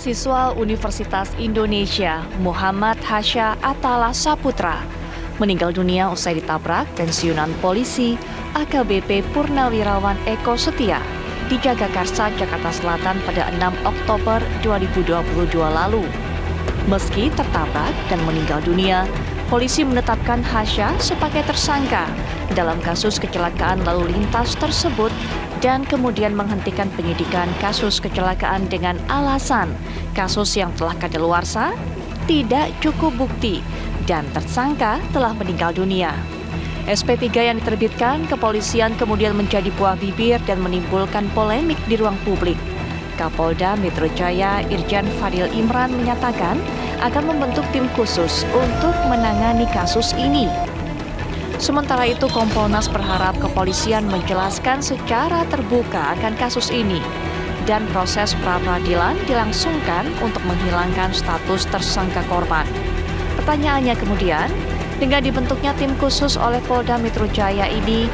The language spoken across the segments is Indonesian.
mahasiswa Universitas Indonesia Muhammad Hasya Atala Saputra meninggal dunia usai ditabrak pensiunan polisi AKBP Purnawirawan Eko Setia di Jagakarsa, Jakarta Selatan pada 6 Oktober 2022 lalu. Meski tertabrak dan meninggal dunia, polisi menetapkan Hasya sebagai tersangka dalam kasus kecelakaan lalu lintas tersebut dan kemudian menghentikan penyidikan kasus kecelakaan dengan alasan kasus yang telah kadaluarsa, tidak cukup bukti, dan tersangka telah meninggal dunia. SP3 yang diterbitkan kepolisian kemudian menjadi buah bibir dan menimbulkan polemik di ruang publik. Kapolda Metro Jaya Irjen Fadil Imran menyatakan akan membentuk tim khusus untuk menangani kasus ini. Sementara itu, Kompolnas berharap kepolisian menjelaskan secara terbuka akan kasus ini dan proses pra-peradilan dilangsungkan untuk menghilangkan status tersangka korban. Pertanyaannya kemudian, dengan dibentuknya tim khusus oleh Polda Metro Jaya ini,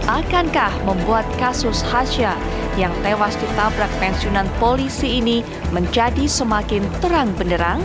akankah membuat kasus Hasya yang tewas ditabrak pensiunan polisi ini menjadi semakin terang benderang?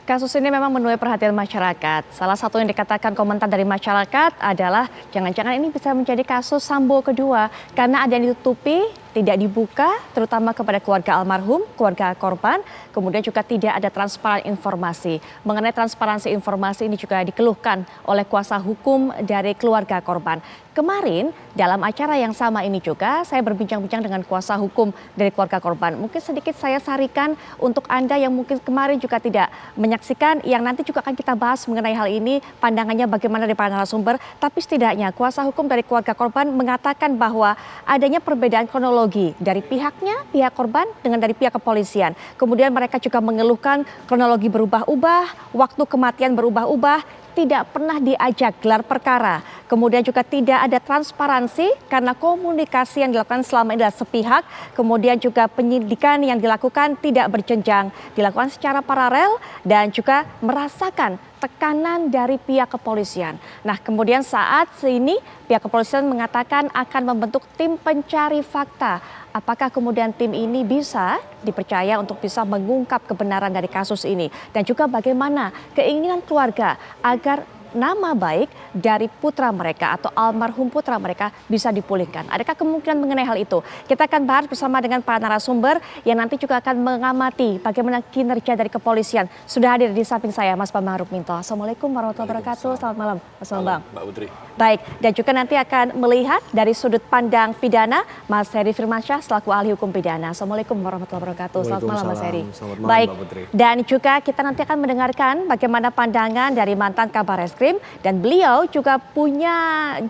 Kasus ini memang menuai perhatian masyarakat. Salah satu yang dikatakan komentar dari masyarakat adalah jangan-jangan ini bisa menjadi kasus Sambo kedua karena ada yang ditutupi, tidak dibuka, terutama kepada keluarga almarhum, keluarga korban, kemudian juga tidak ada transparan informasi. Mengenai transparansi informasi ini juga dikeluhkan oleh kuasa hukum dari keluarga korban. Kemarin dalam acara yang sama ini juga saya berbincang-bincang dengan kuasa hukum dari keluarga korban. Mungkin sedikit saya sarikan untuk Anda yang mungkin kemarin juga tidak menyaksikan, yang nanti juga akan kita bahas mengenai hal ini, pandangannya bagaimana dari para narasumber. Tapi setidaknya kuasa hukum dari keluarga korban mengatakan bahwa adanya perbedaan kronologi dari pihaknya, pihak korban dengan dari pihak kepolisian. Kemudian mereka juga mengeluhkan kronologi berubah-ubah, waktu kematian berubah-ubah, tidak pernah diajak gelar perkara. Kemudian juga tidak ada transparansi karena komunikasi yang dilakukan selama ini adalah sepihak. Kemudian juga penyidikan yang dilakukan tidak berjenjang, dilakukan secara paralel dan juga merasakan tekanan dari pihak kepolisian. Nah, kemudian saat ini pihak kepolisian mengatakan akan membentuk tim pencari fakta. Apakah kemudian tim ini bisa dipercaya untuk bisa mengungkap kebenaran dari kasus ini? Dan juga bagaimana keinginan keluarga agar nama baik dari putra mereka atau almarhum putra mereka bisa dipulihkan. Adakah kemungkinan mengenai hal itu? Kita akan bahas bersama dengan para narasumber yang nanti juga akan mengamati bagaimana kinerja dari kepolisian. Sudah hadir di samping saya Mas Bambang Rukminto. Assalamualaikum warahmatullahi wabarakatuh. Selamat malam Mas Bambang. Mbak Putri. Baik, dan juga nanti akan melihat dari sudut pandang pidana Mas Heri Firmansyah selaku ahli hukum pidana. Assalamualaikum warahmatullahi wabarakatuh. Selamat malam Mas Heri. Selamat malam, baik, Mbak Putri. Dan juga kita nanti akan mendengarkan bagaimana pandangan dari mantan Kabar Reskrim, dan beliau juga punya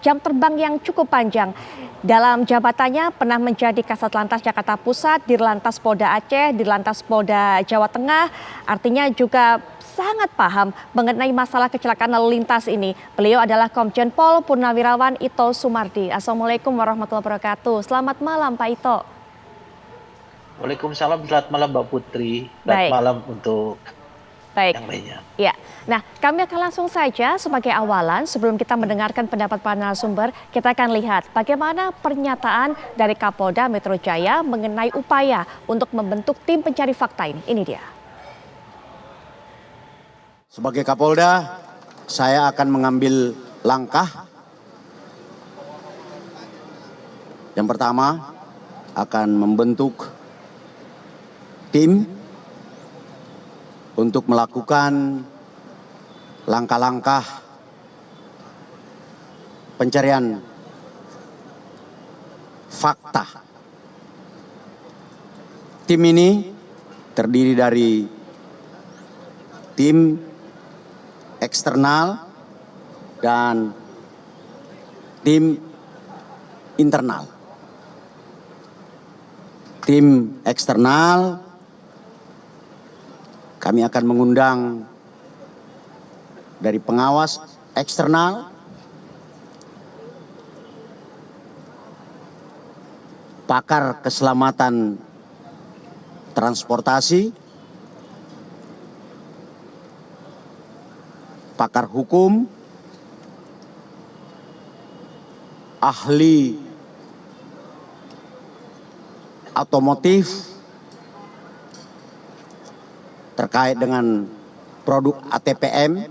jam terbang yang cukup panjang. Dalam jabatannya pernah menjadi Kasat Lantas Jakarta Pusat, Dirlantas Polda Aceh, Dirlantas Polda Jawa Tengah, artinya juga sangat paham mengenai masalah kecelakaan lalu lintas ini. Beliau adalah Komjen Pol Purnawirawan Ito Sumardi. Assalamualaikum warahmatullahi wabarakatuh. Selamat malam Pak Ito. Waalaikumsalam, selamat malam Mbak Putri. Selamat malam untuk yang lainnya. Ya, nah kami akan langsung saja sebagai awalan sebelum kita mendengarkan pendapat para narasumber, kita akan lihat bagaimana pernyataan dari Kapolda Metro Jaya mengenai upaya untuk membentuk tim pencari fakta ini. Ini dia. Sebagai Kapolda, saya akan mengambil langkah. Yang pertama, akan membentuk tim untuk melakukan langkah-langkah pencarian fakta. Tim ini terdiri dari tim eksternal dan tim internal. Tim eksternal kami akan mengundang dari pengawas eksternal, pakar keselamatan transportasi, pakar hukum, ahli otomotif terkait dengan produk ATPM,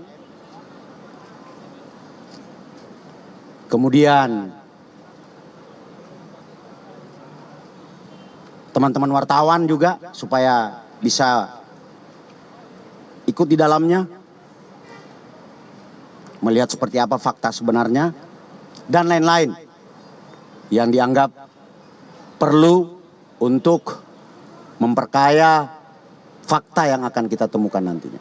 kemudian teman-teman wartawan juga supaya bisa ikut di dalamnya, melihat seperti apa fakta sebenarnya, dan lain-lain yang dianggap perlu untuk memperkaya fakta yang akan kita temukan nantinya.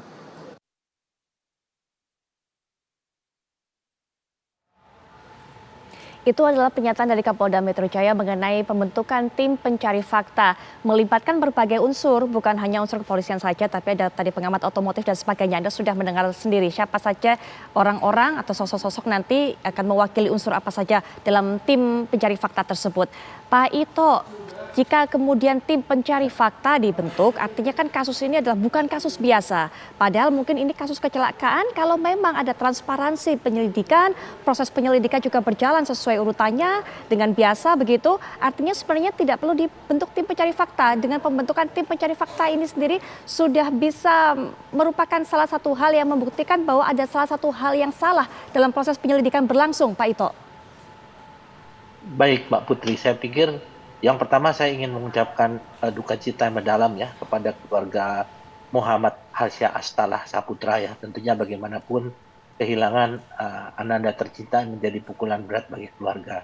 Itu adalah pernyataan dari Kapolda Metro Jaya mengenai pembentukan tim pencari fakta. Melibatkan berbagai unsur, bukan hanya unsur kepolisian saja, tapi ada tadi pengamat otomotif dan sebagainya. Anda sudah mendengar sendiri siapa saja orang-orang atau sosok-sosok nanti akan mewakili unsur apa saja dalam tim pencari fakta tersebut. Pak Ito, jika kemudian tim pencari fakta dibentuk, artinya kan kasus ini adalah bukan kasus biasa. Padahal mungkin ini kasus kecelakaan, kalau memang ada transparansi penyelidikan, proses penyelidikan juga berjalan sesuai urutannya dengan biasa begitu. Artinya sebenarnya tidak perlu dibentuk tim pencari fakta. Dengan pembentukan tim pencari fakta ini sendiri sudah bisa merupakan salah satu hal yang membuktikan bahwa ada salah satu hal yang salah dalam proses penyelidikan berlangsung, Pak Ito. Baik, Mbak Putri, saya pikir yang pertama saya ingin mengucapkan duka cita yang mendalam ya kepada keluarga Muhammad Hasya Astalah Saputra ya. Tentunya bagaimanapun kehilangan ananda tercinta menjadi pukulan berat bagi keluarga.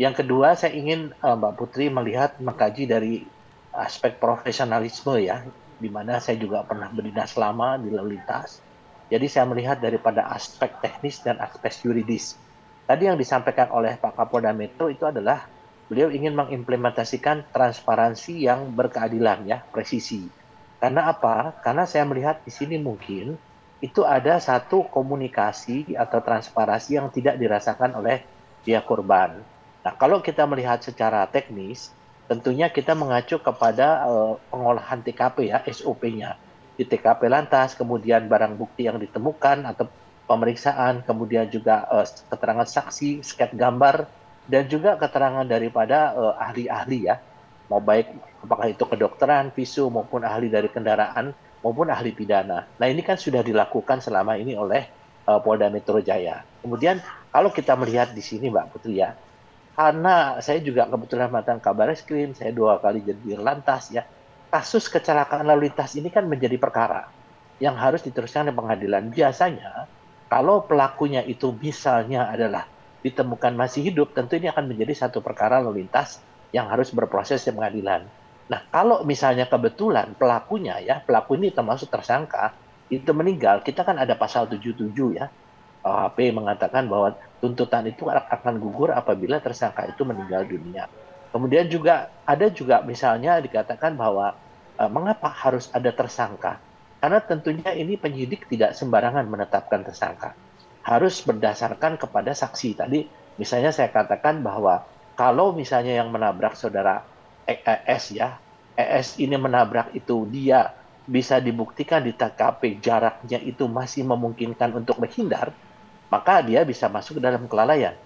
Yang kedua, saya ingin Mbak Putri mengkaji dari aspek profesionalisme ya, di mana saya juga pernah berdinas lama di lalu lintas. Jadi saya melihat daripada aspek teknis dan aspek yuridis. Tadi yang disampaikan oleh Pak Kapolda Metro itu adalah beliau ingin mengimplementasikan transparansi yang berkeadilan ya, presisi. Karena apa? Karena saya melihat di sini mungkin itu ada satu komunikasi atau transparansi yang tidak dirasakan oleh pihak korban. Nah, kalau kita melihat secara teknis, tentunya kita mengacu kepada pengolahan TKP ya, SOP-nya. Di TKP lantas, kemudian barang bukti yang ditemukan atau pemeriksaan, kemudian juga keterangan saksi, sket gambar, dan juga keterangan daripada ahli-ahli ya, mau baik apakah itu kedokteran, visu, maupun ahli dari kendaraan, maupun ahli pidana. Nah ini kan sudah dilakukan selama ini oleh Polda Metro Jaya. Kemudian kalau kita melihat di sini Mbak Putri ya, karena saya juga kebetulan mantan Kabareskrim, saya 2 kali jadi Dirlantas ya, kasus kecelakaan lalu lintas ini kan menjadi perkara yang harus diteruskan di pengadilan. Biasanya kalau pelakunya itu misalnya adalah ditemukan masih hidup, tentu ini akan menjadi satu perkara lalu lintas yang harus berproses di pengadilan. Nah, kalau misalnya kebetulan pelakunya ya, pelaku ini termasuk tersangka, itu meninggal, kita kan ada pasal 77 ya. KUHP mengatakan bahwa tuntutan itu akan gugur apabila tersangka itu meninggal dunia. Kemudian juga ada juga misalnya dikatakan bahwa mengapa harus ada tersangka? Karena tentunya ini penyidik tidak sembarangan menetapkan tersangka. Harus berdasarkan kepada saksi. Tadi misalnya saya katakan bahwa kalau misalnya yang menabrak saudara ES ya, ES ini menabrak itu dia bisa dibuktikan di TKP jaraknya itu masih memungkinkan untuk menghindar, maka dia bisa masuk ke dalam kelalaian.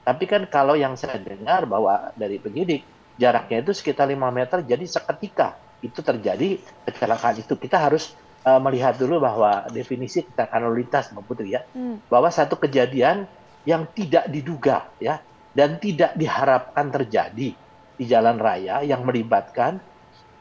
Tapi kan kalau yang saya dengar bahwa dari penyidik, jaraknya itu sekitar 5 meter, jadi seketika itu terjadi kecelakaan itu. Kita harus melihat dulu bahwa definisi kecelakaan lalu lintas, Mbak Putri ya, bahwa satu kejadian yang tidak diduga ya dan tidak diharapkan terjadi di jalan raya yang melibatkan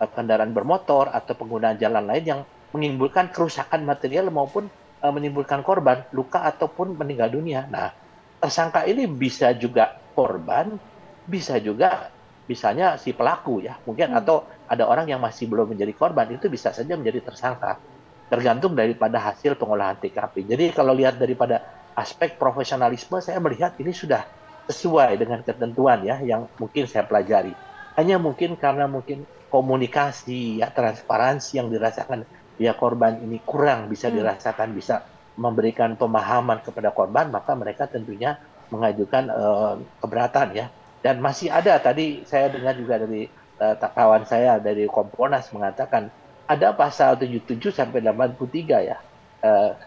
kendaraan bermotor atau penggunaan jalan lain yang menimbulkan kerusakan material maupun menimbulkan korban, luka ataupun meninggal dunia. Nah, tersangka ini bisa juga korban, bisa juga misalnya si pelaku ya, mungkin atau ada orang yang masih belum menjadi korban, itu bisa saja menjadi tersangka. Tergantung daripada hasil pengolahan TKP. Jadi kalau lihat daripada aspek profesionalisme, saya melihat ini sudah sesuai dengan ketentuan ya yang mungkin saya pelajari. Hanya mungkin karena mungkin komunikasi ya, transparansi yang dirasakan pihak korban ini kurang bisa dirasakan, bisa memberikan pemahaman kepada korban, maka mereka tentunya mengajukan keberatan ya. Dan masih ada tadi saya dengar juga dari kawan saya dari Kompolnas mengatakan ada pasal 77 sampai 83 ya.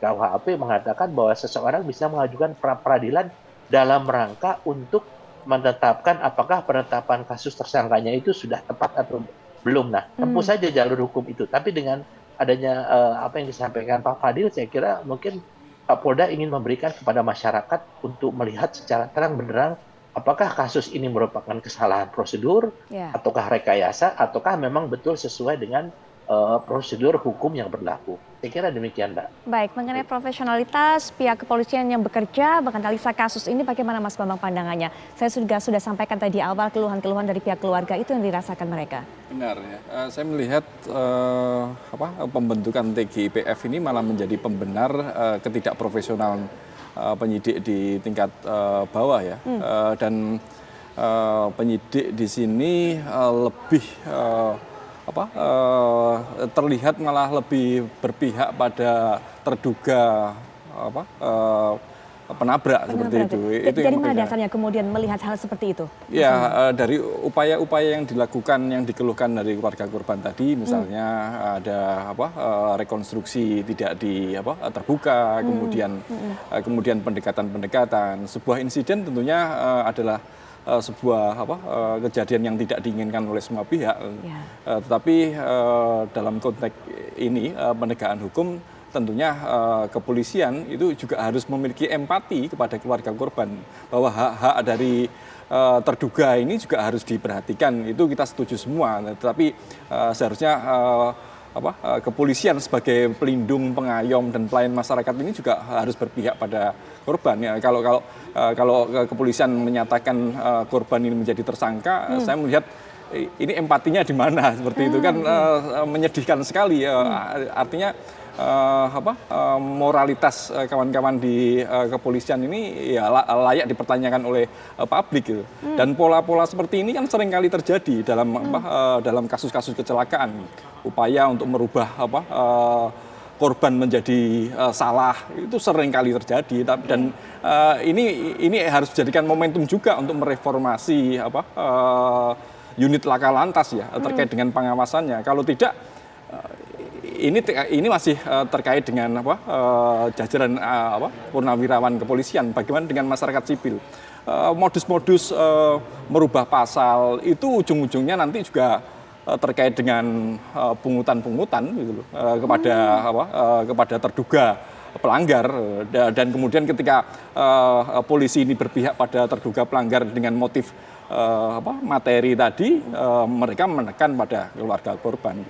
KUHP mengatakan bahwa seseorang bisa mengajukan pra peradilan dalam rangka untuk menetapkan apakah penetapan kasus tersangkanya itu sudah tepat atau belum. Nah, tempuh saja jalur hukum itu. Tapi dengan adanya apa yang disampaikan Pak Fadil, saya kira mungkin Pak Polda ingin memberikan kepada masyarakat untuk melihat secara terang benderang apakah kasus ini merupakan kesalahan prosedur, Ya. ataukah rekayasa, ataukah memang betul sesuai dengan prosedur hukum yang berlaku. Saya kira demikian, Mbak. Baik, mengenai profesionalitas pihak kepolisian yang bekerja menganalisa kasus ini bagaimana Mas Bambang pandangannya? Saya sudah sampaikan tadi awal keluhan-keluhan dari pihak keluarga itu yang dirasakan mereka. Benar ya, saya melihat pembentukan TGIPF ini malah menjadi pembenar ketidakprofesionalan penyidik di tingkat bawah ya, dan penyidik di sini lebih terlihat malah lebih berpihak pada terduga penabrak seperti itu. Dari mana dasarnya kemudian melihat hal seperti itu? Ya, dari upaya-upaya yang dilakukan, yang dikeluhkan dari keluarga korban tadi, misalnya ada rekonstruksi tidak terbuka, kemudian pendekatan-pendekatan. Sebuah insiden tentunya adalah sebuah kejadian yang tidak diinginkan oleh semua pihak. Ya. Tetapi dalam konteks ini penegakan hukum tentunya kepolisian itu juga harus memiliki empati kepada keluarga korban, bahwa hak-hak dari terduga ini juga harus diperhatikan. Itu kita setuju semua. Tetapi seharusnya kepolisian sebagai pelindung, pengayom dan pelayan masyarakat ini juga harus berpihak pada korban. Ya, kalau kepolisian menyatakan korban ini menjadi tersangka, saya melihat ini empatinya di mana seperti itu kan menyedihkan sekali. Artinya moralitas kawan-kawan di kepolisian ini ya layak dipertanyakan oleh publik gitu. Dan pola-pola seperti ini kan sering kali terjadi dalam kasus-kasus kecelakaan. Upaya untuk merubah korban menjadi salah itu sering kali terjadi, dan ini harus dijadikan momentum juga untuk mereformasi unit laka lantas ya terkait dengan pengawasannya. Kalau tidak ini masih terkait dengan jajaran purnawirawan kepolisian. Bagaimana dengan masyarakat sipil? Modus-modus merubah pasal itu ujung-ujungnya nanti juga terkait dengan pungutan-pungutan gitu loh, kepada terduga pelanggar, dan kemudian ketika polisi ini berpihak pada terduga pelanggar dengan motif materi tadi, mereka menekan pada keluarga korban.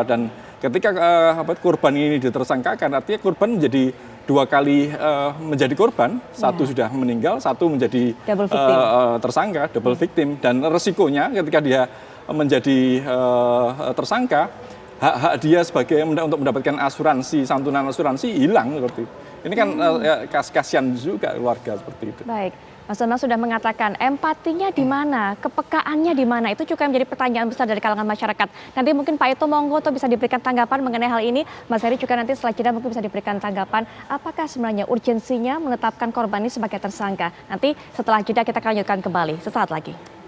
Dan ketika korban ini ditersangkakan, artinya korban menjadi dua kali menjadi korban, satu sudah meninggal, satu menjadi tersangka, double victim. Dan resikonya ketika dia menjadi tersangka, hak-hak dia sebagai untuk mendapatkan asuransi, santunan asuransi hilang seperti itu. Ini kan kasihan juga keluarga seperti itu. Baik, Mas Donald sudah mengatakan empatinya di mana, kepekaannya di mana, itu juga menjadi pertanyaan besar dari kalangan masyarakat. Nanti mungkin Pak Ito monggo tuh bisa diberikan tanggapan mengenai hal ini. Mas Heri juga nanti setelah jeda mungkin bisa diberikan tanggapan apakah sebenarnya urgensinya menetapkan korban ini sebagai tersangka. Nanti setelah jeda kita akan lanjutkan kembali sesaat lagi.